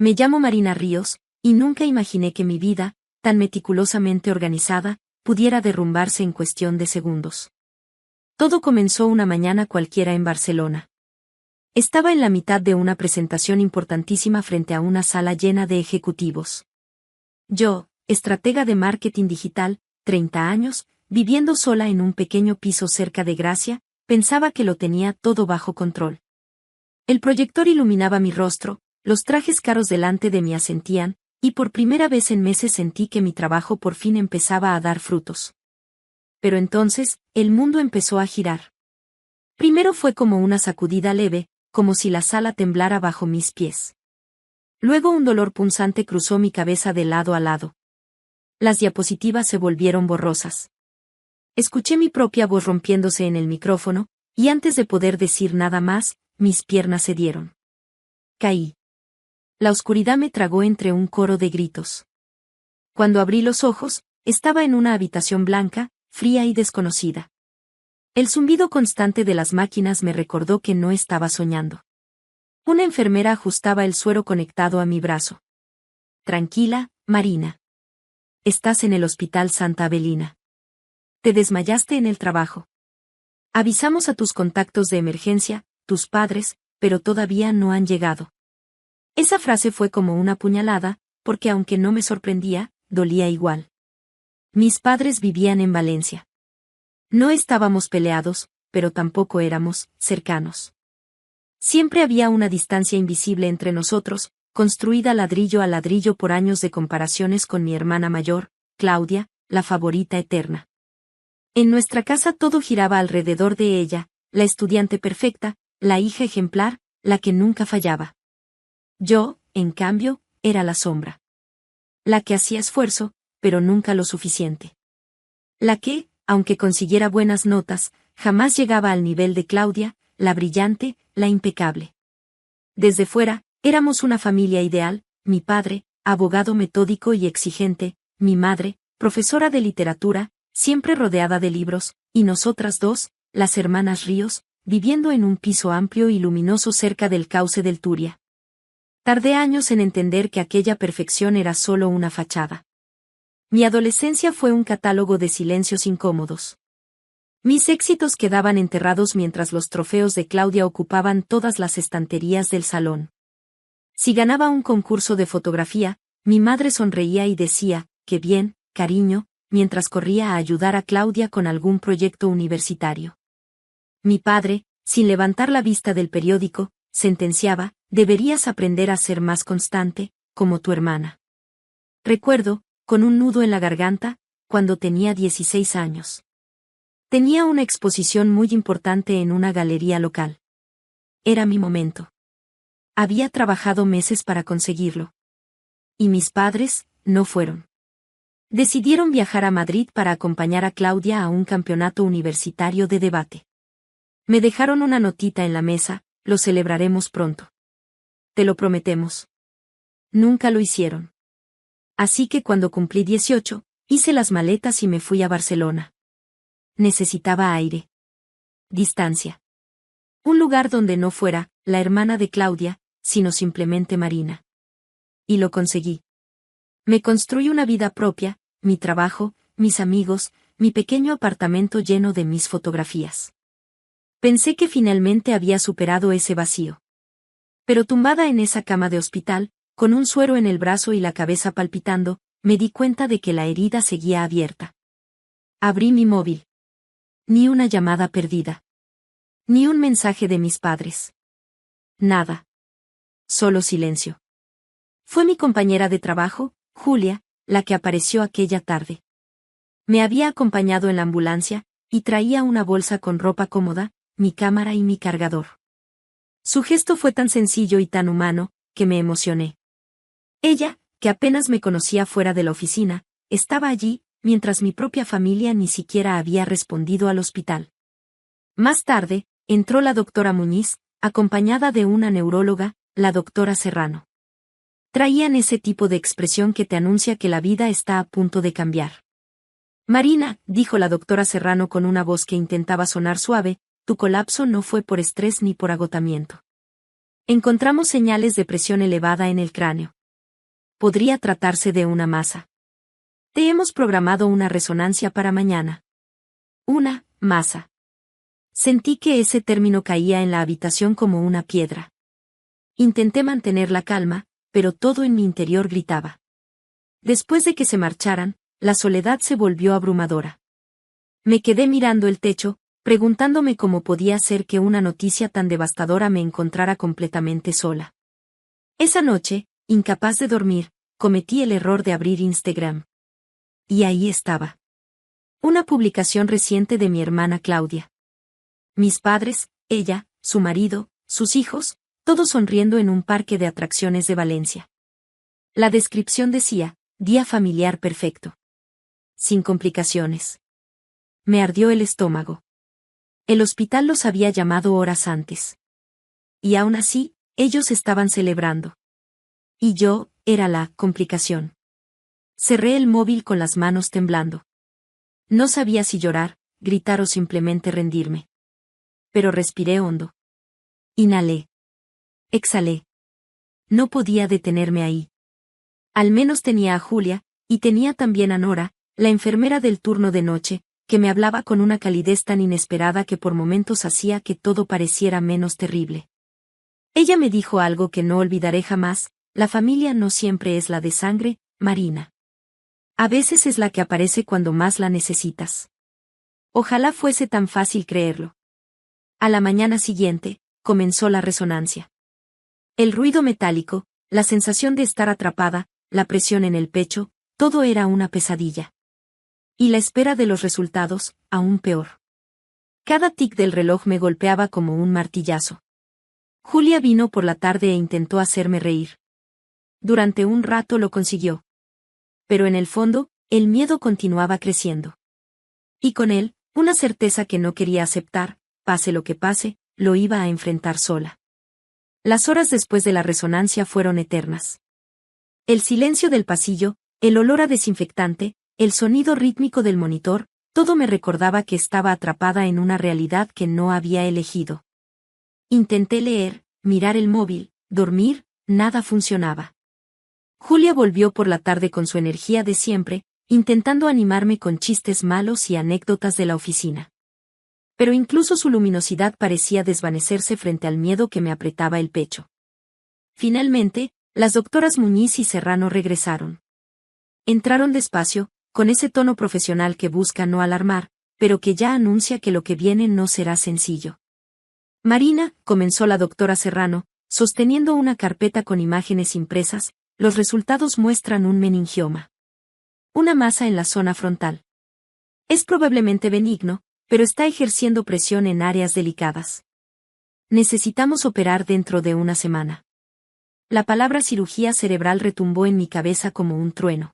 Me llamo Marina Ríos, y nunca imaginé que mi vida, tan meticulosamente organizada, pudiera derrumbarse en cuestión de segundos. Todo comenzó una mañana cualquiera en Barcelona. Estaba en la mitad de una presentación importantísima frente a una sala llena de ejecutivos. Yo, estratega de marketing digital, 30 años, viviendo sola en un pequeño piso cerca de Gracia, pensaba que lo tenía todo bajo control. El proyector iluminaba mi rostro, los trajes caros delante de mí asentían, y por primera vez en meses sentí que mi trabajo por fin empezaba a dar frutos. Pero entonces, el mundo empezó a girar. Primero fue como una sacudida leve, como si la sala temblara bajo mis pies. Luego un dolor punzante cruzó mi cabeza de lado a lado. Las diapositivas se volvieron borrosas. Escuché mi propia voz rompiéndose en el micrófono, y antes de poder decir nada más, mis piernas cedieron. Caí. La oscuridad me tragó entre un coro de gritos. Cuando abrí los ojos, estaba en una habitación blanca, fría y desconocida. El zumbido constante de las máquinas me recordó que no estaba soñando. Una enfermera ajustaba el suero conectado a mi brazo. Tranquila, Marina. Estás en el Hospital Santa Avelina. Te desmayaste en el trabajo. Avisamos a tus contactos de emergencia, tus padres, pero todavía no han llegado. Esa frase fue como una puñalada, porque aunque no me sorprendía, dolía igual. Mis padres vivían en Valencia. No estábamos peleados, pero tampoco éramos cercanos. Siempre había una distancia invisible entre nosotros, construida ladrillo a ladrillo por años de comparaciones con mi hermana mayor, Claudia, la favorita eterna. En nuestra casa todo giraba alrededor de ella, la estudiante perfecta, la hija ejemplar, la que nunca fallaba. Yo, en cambio, era la sombra. La que hacía esfuerzo, pero nunca lo suficiente. La que, aunque consiguiera buenas notas, jamás llegaba al nivel de Claudia, la brillante, la impecable. Desde fuera, éramos una familia ideal, mi padre, abogado metódico y exigente, mi madre, profesora de literatura, siempre rodeada de libros, y nosotras dos, las hermanas Ríos, viviendo en un piso amplio y luminoso cerca del cauce del Turia. Tardé años en entender que aquella perfección era solo una fachada. Mi adolescencia fue un catálogo de silencios incómodos. Mis éxitos quedaban enterrados mientras los trofeos de Claudia ocupaban todas las estanterías del salón. Si ganaba un concurso de fotografía, mi madre sonreía y decía, «Qué bien, cariño», mientras corría a ayudar a Claudia con algún proyecto universitario. Mi padre, sin levantar la vista del periódico, sentenciaba, «Deberías aprender a ser más constante, como tu hermana». Recuerdo, con un nudo en la garganta, cuando tenía 16 años. Tenía una exposición muy importante en una galería local. Era mi momento. Había trabajado meses para conseguirlo. Y mis padres, no fueron. Decidieron viajar a Madrid para acompañar a Claudia a un campeonato universitario de debate. Me dejaron una notita en la mesa, «Lo celebraremos pronto». Te lo prometemos. Nunca lo hicieron. Así que cuando cumplí 18, hice las maletas y me fui a Barcelona. Necesitaba aire. Distancia. Un lugar donde no fuera la hermana de Claudia, sino simplemente Marina. Y lo conseguí. Me construí una vida propia, mi trabajo, mis amigos, mi pequeño apartamento lleno de mis fotografías. Pensé que finalmente había superado ese vacío. Pero tumbada en esa cama de hospital, con un suero en el brazo y la cabeza palpitando, me di cuenta de que la herida seguía abierta. Abrí mi móvil. Ni una llamada perdida. Ni un mensaje de mis padres. Nada. Solo silencio. Fue mi compañera de trabajo, Julia, la que apareció aquella tarde. Me había acompañado en la ambulancia, y traía una bolsa con ropa cómoda, mi cámara y mi cargador. Su gesto fue tan sencillo y tan humano, que me emocioné. Ella, que apenas me conocía fuera de la oficina, estaba allí, mientras mi propia familia ni siquiera había respondido al hospital. Más tarde, entró la doctora Muñiz, acompañada de una neuróloga, la doctora Serrano. Traían ese tipo de expresión que te anuncia que la vida está a punto de cambiar. Marina, dijo la doctora Serrano con una voz que intentaba sonar suave, tu colapso no fue por estrés ni por agotamiento. Encontramos señales de presión elevada en el cráneo. Podría tratarse de una masa. Te hemos programado una resonancia para mañana. Una masa. Sentí que ese término caía en la habitación como una piedra. Intenté mantener la calma, pero todo en mi interior gritaba. Después de que se marcharan, la soledad se volvió abrumadora. Me quedé mirando el techo, preguntándome cómo podía ser que una noticia tan devastadora me encontrara completamente sola. Esa noche, incapaz de dormir, cometí el error de abrir Instagram. Y ahí estaba. Una publicación reciente de mi hermana Claudia. Mis padres, ella, su marido, sus hijos, todos sonriendo en un parque de atracciones de Valencia. La descripción decía, día familiar perfecto. Sin complicaciones. Me ardió el estómago. El hospital los había llamado horas antes. Y aún así, ellos estaban celebrando. Y yo, era la complicación. Cerré el móvil con las manos temblando. No sabía si llorar, gritar o simplemente rendirme. Pero respiré hondo. Inhalé. Exhalé. No podía detenerme ahí. Al menos tenía a Julia, y tenía también a Nora, la enfermera del turno de noche, que me hablaba con una calidez tan inesperada que por momentos hacía que todo pareciera menos terrible. Ella me dijo algo que no olvidaré jamás: la familia no siempre es la de sangre, Marina. A veces es la que aparece cuando más la necesitas. Ojalá fuese tan fácil creerlo. A la mañana siguiente, comenzó la resonancia. El ruido metálico, la sensación de estar atrapada, la presión en el pecho, todo era una pesadilla. Y la espera de los resultados, aún peor. Cada tic del reloj me golpeaba como un martillazo. Julia vino por la tarde e intentó hacerme reír. Durante un rato lo consiguió. Pero en el fondo, el miedo continuaba creciendo. Y con él, una certeza que no quería aceptar: pase lo que pase, lo iba a enfrentar sola. Las horas después de la resonancia fueron eternas. El silencio del pasillo, el olor a desinfectante, el sonido rítmico del monitor, todo me recordaba que estaba atrapada en una realidad que no había elegido. Intenté leer, mirar el móvil, dormir, nada funcionaba. Julia volvió por la tarde con su energía de siempre, intentando animarme con chistes malos y anécdotas de la oficina. Pero incluso su luminosidad parecía desvanecerse frente al miedo que me apretaba el pecho. Finalmente, las doctoras Muñiz y Serrano regresaron. Entraron despacio, con ese tono profesional que busca no alarmar, pero que ya anuncia que lo que viene no será sencillo. Marina, comenzó la doctora Serrano, sosteniendo una carpeta con imágenes impresas, los resultados muestran un meningioma. Una masa en la zona frontal. Es probablemente benigno, pero está ejerciendo presión en áreas delicadas. Necesitamos operar dentro de una semana. La palabra cirugía cerebral retumbó en mi cabeza como un trueno.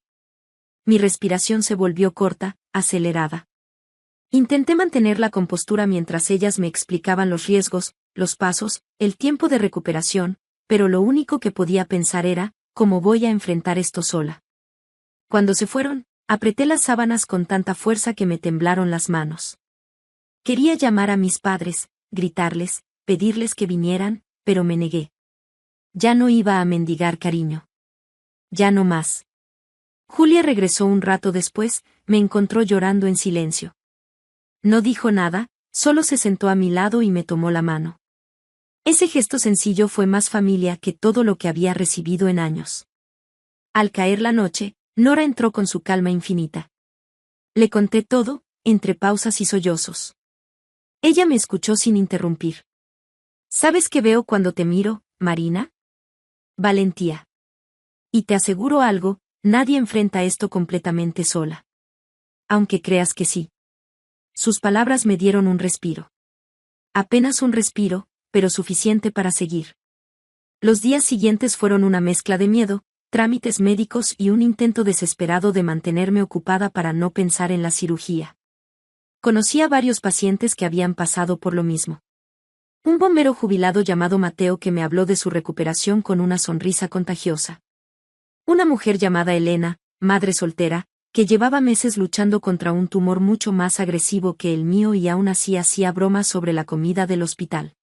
Mi respiración se volvió corta, acelerada. Intenté mantener la compostura mientras ellas me explicaban los riesgos, los pasos, el tiempo de recuperación, pero lo único que podía pensar era: ¿cómo voy a enfrentar esto sola? Cuando se fueron, apreté las sábanas con tanta fuerza que me temblaron las manos. Quería llamar a mis padres, gritarles, pedirles que vinieran, pero me negué. Ya no iba a mendigar cariño. Ya no más. Julia regresó un rato después, me encontró llorando en silencio. No dijo nada, solo se sentó a mi lado y me tomó la mano. Ese gesto sencillo fue más familia que todo lo que había recibido en años. Al caer la noche, Nora entró con su calma infinita. Le conté todo, entre pausas y sollozos. Ella me escuchó sin interrumpir. ¿Sabes qué veo cuando te miro, Marina? Valentía. Y te aseguro algo: nadie enfrenta esto completamente sola. Aunque creas que sí. Sus palabras me dieron un respiro. Apenas un respiro, pero suficiente para seguir. Los días siguientes fueron una mezcla de miedo, trámites médicos y un intento desesperado de mantenerme ocupada para no pensar en la cirugía. Conocí a varios pacientes que habían pasado por lo mismo. Un bombero jubilado llamado Mateo que me habló de su recuperación con una sonrisa contagiosa. Una mujer llamada Elena, madre soltera, que llevaba meses luchando contra un tumor mucho más agresivo que el mío y aún así hacía bromas sobre la comida del hospital.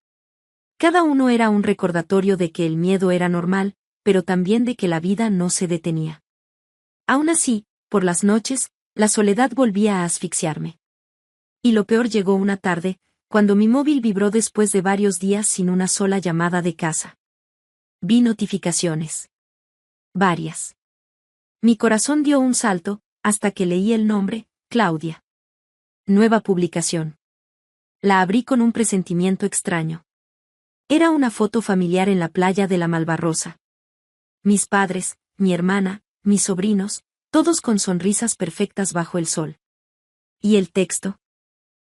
Cada uno era un recordatorio de que el miedo era normal, pero también de que la vida no se detenía. Aún así, por las noches, la soledad volvía a asfixiarme. Y lo peor llegó una tarde, cuando mi móvil vibró después de varios días sin una sola llamada de casa. Vi notificaciones. Varias. Mi corazón dio un salto, hasta que leí el nombre, Claudia. Nueva publicación. La abrí con un presentimiento extraño. Era una foto familiar en la playa de la Malvarrosa. Mis padres, mi hermana, mis sobrinos, todos con sonrisas perfectas bajo el sol. ¿Y el texto?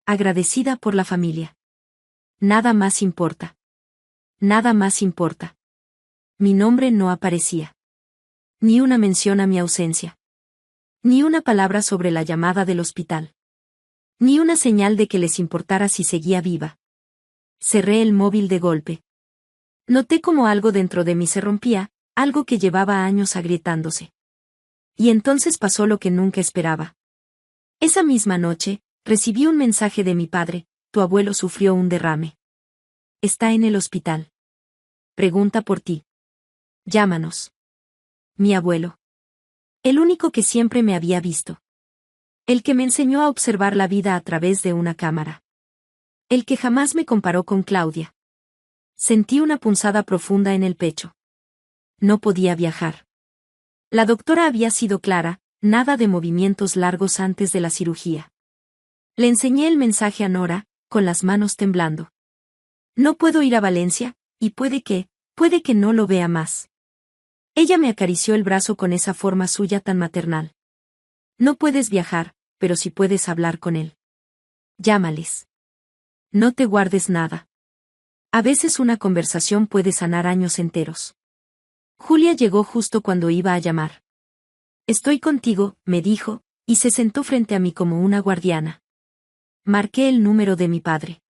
Agradecida por la familia. Nada más importa. Nada más importa. Mi nombre no aparecía. Ni una mención a mi ausencia. Ni una palabra sobre la llamada del hospital. Ni una señal de que les importara si seguía viva. Cerré el móvil de golpe. Noté como algo dentro de mí se rompía, algo que llevaba años agrietándose. Y entonces pasó lo que nunca esperaba. Esa misma noche, recibí un mensaje de mi padre: tu abuelo sufrió un derrame. Está en el hospital. Pregunta por ti. Llámanos. Mi abuelo. El único que siempre me había visto. El que me enseñó a observar la vida a través de una cámara. El que jamás me comparó con Claudia. Sentí una punzada profunda en el pecho. No podía viajar. La doctora había sido clara: nada de movimientos largos antes de la cirugía. Le enseñé el mensaje a Nora, con las manos temblando. No puedo ir a Valencia, y puede que no lo vea más. Ella me acarició el brazo con esa forma suya tan maternal. No puedes viajar, pero sí puedes hablar con él. Llámales. No te guardes nada. A veces una conversación puede sanar años enteros. Julia llegó justo cuando iba a llamar. Estoy contigo, me dijo, y se sentó frente a mí como una guardiana. Marqué el número de mi padre.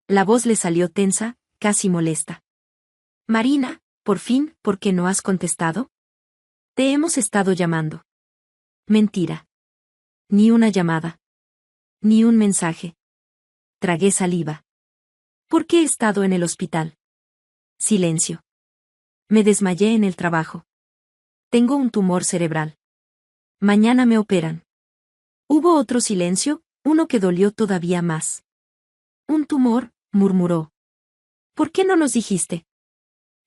La voz le salió tensa, casi molesta. Marina, por fin, ¿por qué no has contestado? Te hemos estado llamando. Mentira. Ni una llamada. Ni un mensaje. Tragué saliva. ¿Por qué he estado en el hospital? Silencio. Me desmayé en el trabajo. Tengo un tumor cerebral. Mañana me operan. Hubo otro silencio, uno que dolió todavía más. Un tumor, murmuró. ¿Por qué no nos dijiste?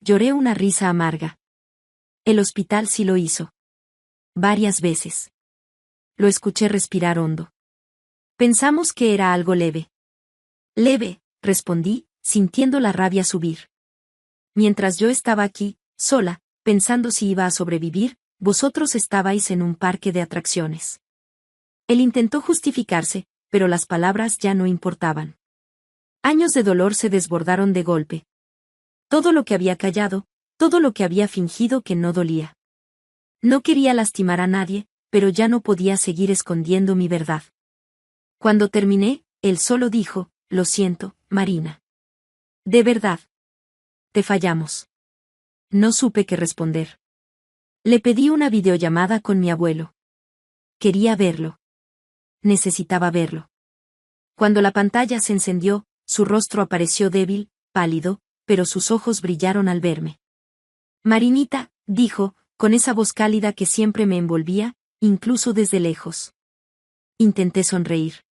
Lloré una risa amarga. El hospital sí lo hizo. Varias veces. Lo escuché respirar hondo. Pensamos que era algo leve. Leve, respondí, sintiendo la rabia subir. Mientras yo estaba aquí, sola, pensando si iba a sobrevivir, vosotros estabais en un parque de atracciones. Él intentó justificarse, pero las palabras ya no importaban. Años de dolor se desbordaron de golpe. Todo lo que había callado, todo lo que había fingido que no dolía. No quería lastimar a nadie, pero ya no podía seguir escondiendo mi verdad. Cuando terminé, él solo dijo: lo siento, Marina. De verdad. Te fallamos. No supe qué responder. Le pedí una videollamada con mi abuelo. Quería verlo. Necesitaba verlo. Cuando la pantalla se encendió, su rostro apareció débil, pálido, pero sus ojos brillaron al verme. Marinita, dijo, con esa voz cálida que siempre me envolvía, incluso desde lejos. Intenté sonreír.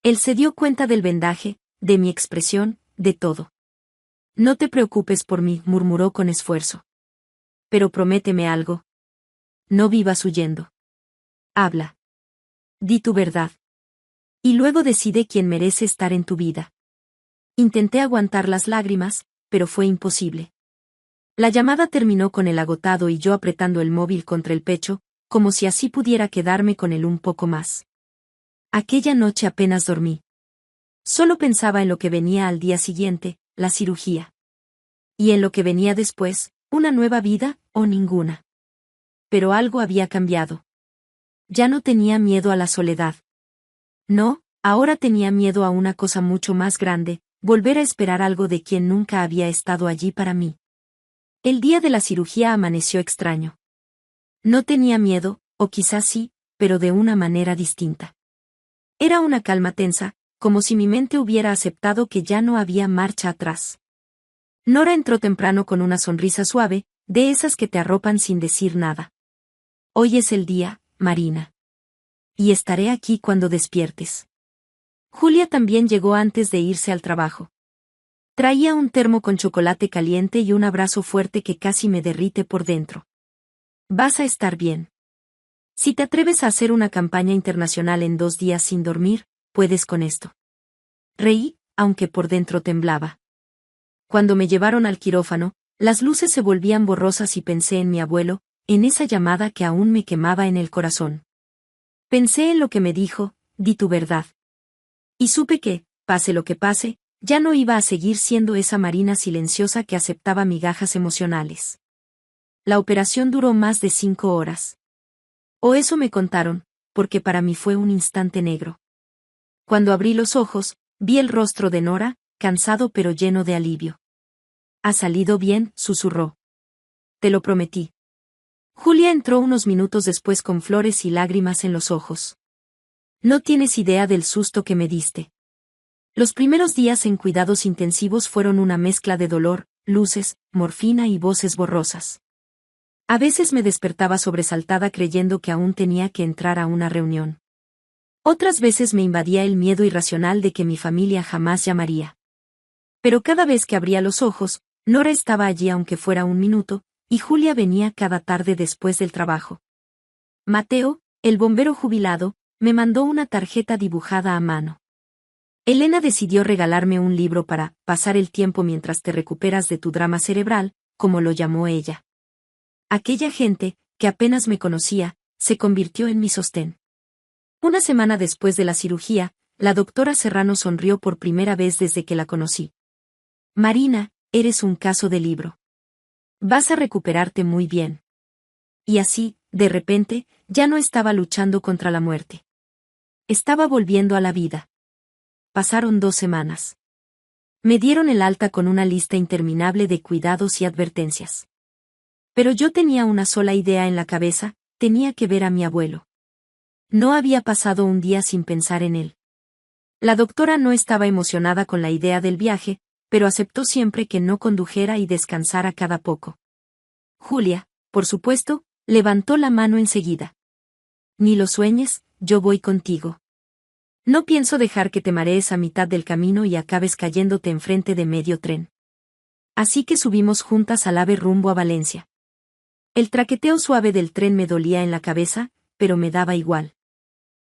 Él se dio cuenta del vendaje, de mi expresión, de todo. No te preocupes por mí, murmuró con esfuerzo. Pero prométeme algo. No vivas huyendo. Habla. Di tu verdad. Y luego decide quién merece estar en tu vida. Intenté aguantar las lágrimas, pero fue imposible. La llamada terminó con él agotado y yo apretando el móvil contra el pecho, como si así pudiera quedarme con él un poco más. Aquella noche apenas dormí. Solo pensaba en lo que venía al día siguiente, la cirugía. Y en lo que venía después, una nueva vida, o ninguna. Pero algo había cambiado. Ya no tenía miedo a la soledad. No, ahora tenía miedo a una cosa mucho más grande: volver a esperar algo de quien nunca había estado allí para mí. El día de la cirugía amaneció extraño. No tenía miedo, o quizás sí, pero de una manera distinta. Era una calma tensa, como si mi mente hubiera aceptado que ya no había marcha atrás. Nora entró temprano con una sonrisa suave, de esas que te arropan sin decir nada. Hoy es el día, Marina. Y estaré aquí cuando despiertes. Julia también llegó antes de irse al trabajo. Traía un termo con chocolate caliente y un abrazo fuerte que casi me derrite por dentro. Vas a estar bien. Si te atreves a hacer una campaña internacional en 2 días sin dormir, puedes con esto. Reí, aunque por dentro temblaba. Cuando me llevaron al quirófano, las luces se volvían borrosas y pensé en mi abuelo, en esa llamada que aún me quemaba en el corazón. Pensé en lo que me dijo, di tu verdad. Y supe que, pase lo que pase, ya no iba a seguir siendo esa Marina silenciosa que aceptaba migajas emocionales. La operación duró más de 5 horas. O eso me contaron, porque para mí fue un instante negro. Cuando abrí los ojos, vi el rostro de Nora, cansado pero lleno de alivio. «Ha salido bien», susurró. «Te lo prometí». Julia entró unos minutos después con flores y lágrimas en los ojos. «No tienes idea del susto que me diste». Los primeros días en cuidados intensivos fueron una mezcla de dolor, luces, morfina y voces borrosas. A veces me despertaba sobresaltada creyendo que aún tenía que entrar a una reunión. Otras veces me invadía el miedo irracional de que mi familia jamás llamaría. Pero cada vez que abría los ojos, Nora estaba allí aunque fuera un minuto, y Julia venía cada tarde después del trabajo. Mateo, el bombero jubilado, me mandó una tarjeta dibujada a mano. Elena decidió regalarme un libro para pasar el tiempo mientras te recuperas de tu drama cerebral, como lo llamó ella. Aquella gente, que apenas me conocía, se convirtió en mi sostén. Una semana después de la cirugía, la doctora Serrano sonrió por primera vez desde que la conocí. Marina, eres un caso de libro. Vas a recuperarte muy bien. Y así, de repente, ya no estaba luchando contra la muerte. Estaba volviendo a la vida. Pasaron 2 semanas. Me dieron el alta con una lista interminable de cuidados y advertencias. Pero yo tenía una sola idea en la cabeza, tenía que ver a mi abuelo. No había pasado un día sin pensar en él. La doctora no estaba emocionada con la idea del viaje, pero aceptó siempre que no condujera y descansara cada poco. Julia, por supuesto, levantó la mano enseguida. Ni lo sueñes, yo voy contigo. No pienso dejar que te marees a mitad del camino y acabes cayéndote enfrente de medio tren. Así que subimos juntas al AVE rumbo a Valencia. El traqueteo suave del tren me dolía en la cabeza, pero me daba igual.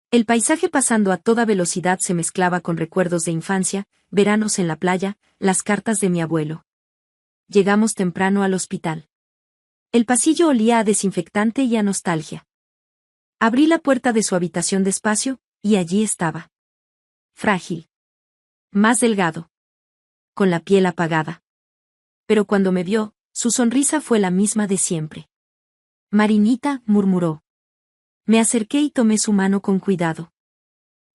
El paisaje pasando a toda velocidad se mezclaba con recuerdos de infancia, veranos en la playa, las cartas de mi abuelo. Llegamos temprano al hospital. El pasillo olía a desinfectante y a nostalgia. Abrí la puerta de su habitación despacio, y allí estaba. Frágil. Más delgado. Con la piel apagada. Pero cuando me vio, su sonrisa fue la misma de siempre. Marinita, murmuró. Me acerqué y tomé su mano con cuidado.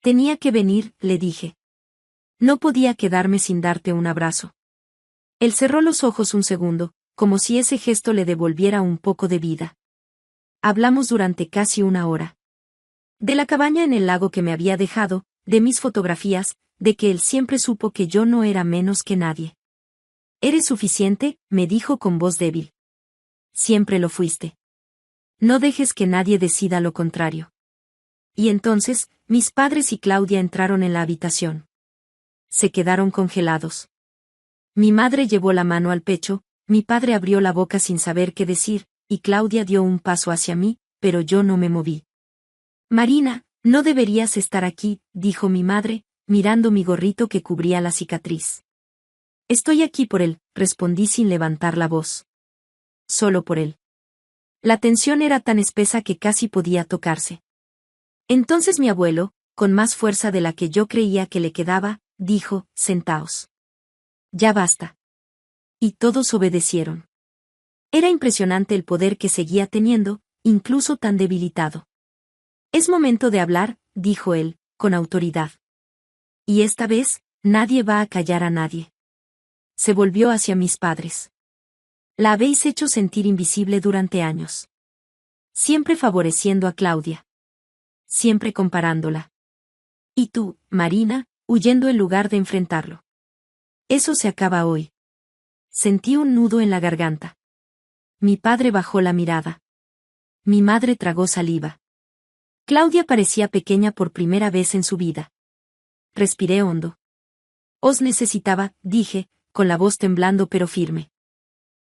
Tenía que venir, le dije. No podía quedarme sin darte un abrazo. Él cerró los ojos un segundo, como si ese gesto le devolviera un poco de vida. Hablamos durante casi 1 hora. De la cabaña en el lago que me había dejado, de mis fotografías, de que él siempre supo que yo no era menos que nadie. «Eres suficiente», me dijo con voz débil. «Siempre lo fuiste. No dejes que nadie decida lo contrario». Y entonces, mis padres y Claudia entraron en la habitación. Se quedaron congelados. Mi madre llevó la mano al pecho, mi padre abrió la boca sin saber qué decir, y Claudia dio un paso hacia mí, pero yo no me moví. «Marina, no deberías estar aquí», dijo mi madre, mirando mi gorrito que cubría la cicatriz. «Estoy aquí por él», respondí sin levantar la voz. Solo por él. La tensión era tan espesa que casi podía tocarse. Entonces mi abuelo, con más fuerza de la que yo creía que le quedaba, dijo: «Sentaos. Ya basta». Y todos obedecieron. Era impresionante el poder que seguía teniendo, incluso tan debilitado. «Es momento de hablar», dijo él, con autoridad. «Y esta vez, nadie va a callar a nadie». Se volvió hacia mis padres. «La habéis hecho sentir invisible durante años. Siempre favoreciendo a Claudia. Siempre comparándola. Y tú, Marina, huyendo en lugar de enfrentarlo. Eso se acaba hoy. Sentí un nudo en la garganta. Mi padre bajó la mirada. Mi madre tragó saliva. Claudia parecía pequeña por primera vez en su vida. Respiré hondo. Os necesitaba, dije, con la voz temblando pero firme.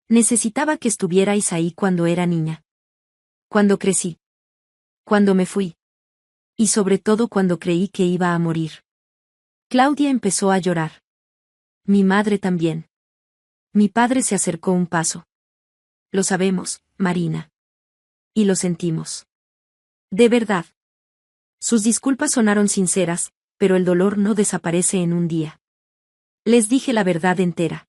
Necesitaba que estuvierais ahí cuando era niña. Cuando crecí. Cuando me fui. Y sobre todo cuando creí que iba a morir. Claudia empezó a llorar. Mi madre también. Mi padre se acercó un paso. Lo sabemos, Marina. Y lo sentimos. De verdad. Sus disculpas sonaron sinceras, pero el dolor no desaparece en un día. Les dije la verdad entera.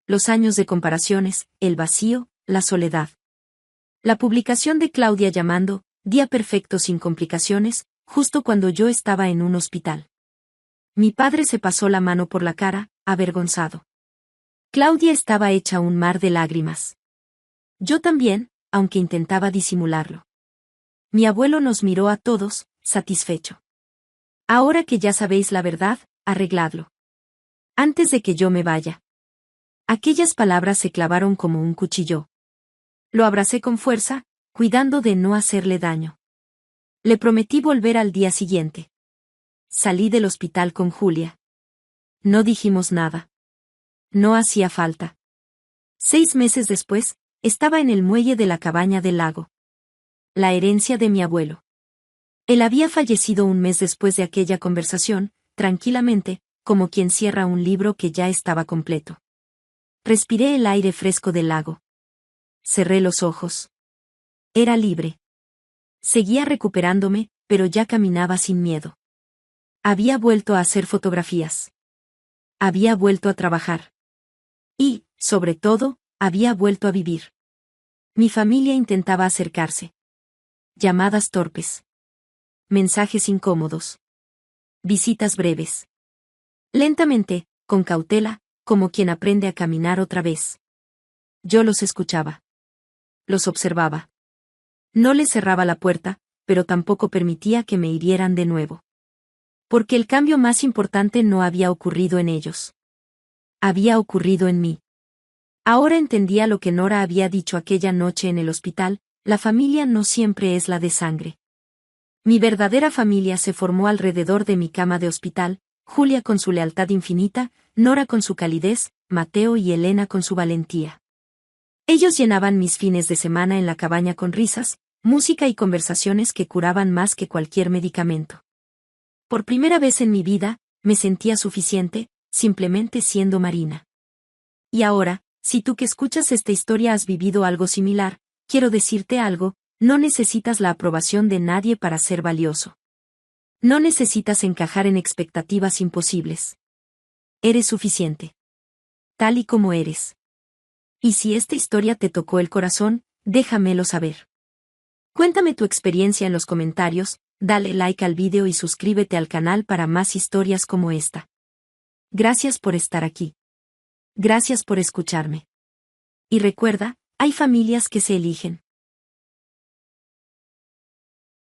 Los años de comparaciones, el vacío, la soledad. La publicación de Claudia llamando Día perfecto sin complicaciones, justo cuando yo estaba en un hospital. Mi padre se pasó la mano por la cara, avergonzado. Claudia estaba hecha un mar de lágrimas. Yo también, aunque intentaba disimularlo. Mi abuelo nos miró a todos, satisfecho. Ahora que ya sabéis la verdad, arregladlo. Antes de que yo me vaya. Aquellas palabras se clavaron como un cuchillo. Lo abracé con fuerza, cuidando de no hacerle daño. Le prometí volver al día siguiente. Salí del hospital con Julia. No dijimos nada. No hacía falta. 6 meses después, estaba en el muelle de la cabaña del lago. La herencia de mi abuelo. Él había fallecido un mes después de aquella conversación, tranquilamente, como quien cierra un libro que ya estaba completo. Respiré el aire fresco del lago. Cerré los ojos. Era libre. Seguía recuperándome, pero ya caminaba sin miedo. Había vuelto a hacer fotografías. Había vuelto a trabajar. Y, sobre todo, había vuelto a vivir. Mi familia intentaba acercarse. Llamadas torpes. Mensajes incómodos. Visitas breves. Lentamente, con cautela, como quien aprende a caminar otra vez. Yo los escuchaba. Los observaba. No les cerraba la puerta, pero tampoco permitía que me hirieran de nuevo. Porque el cambio más importante no había ocurrido en ellos. Había ocurrido en mí. Ahora entendía lo que Nora había dicho aquella noche en el hospital, la familia no siempre es la de sangre. Mi verdadera familia se formó alrededor de mi cama de hospital, Julia con su lealtad infinita, Nora con su calidez, Mateo y Elena con su valentía. Ellos llenaban mis fines de semana en la cabaña con risas, música y conversaciones que curaban más que cualquier medicamento. Por primera vez en mi vida, me sentía suficiente, simplemente siendo Marina. Y ahora, si tú que escuchas esta historia has vivido algo similar, quiero decirte algo, no necesitas la aprobación de nadie para ser valioso. No necesitas encajar en expectativas imposibles. Eres suficiente. Tal y como eres. Y si esta historia te tocó el corazón, déjamelo saber. Cuéntame tu experiencia en los comentarios, dale like al video y suscríbete al canal para más historias como esta. Gracias por estar aquí. Gracias por escucharme. Y recuerda, hay familias que se eligen.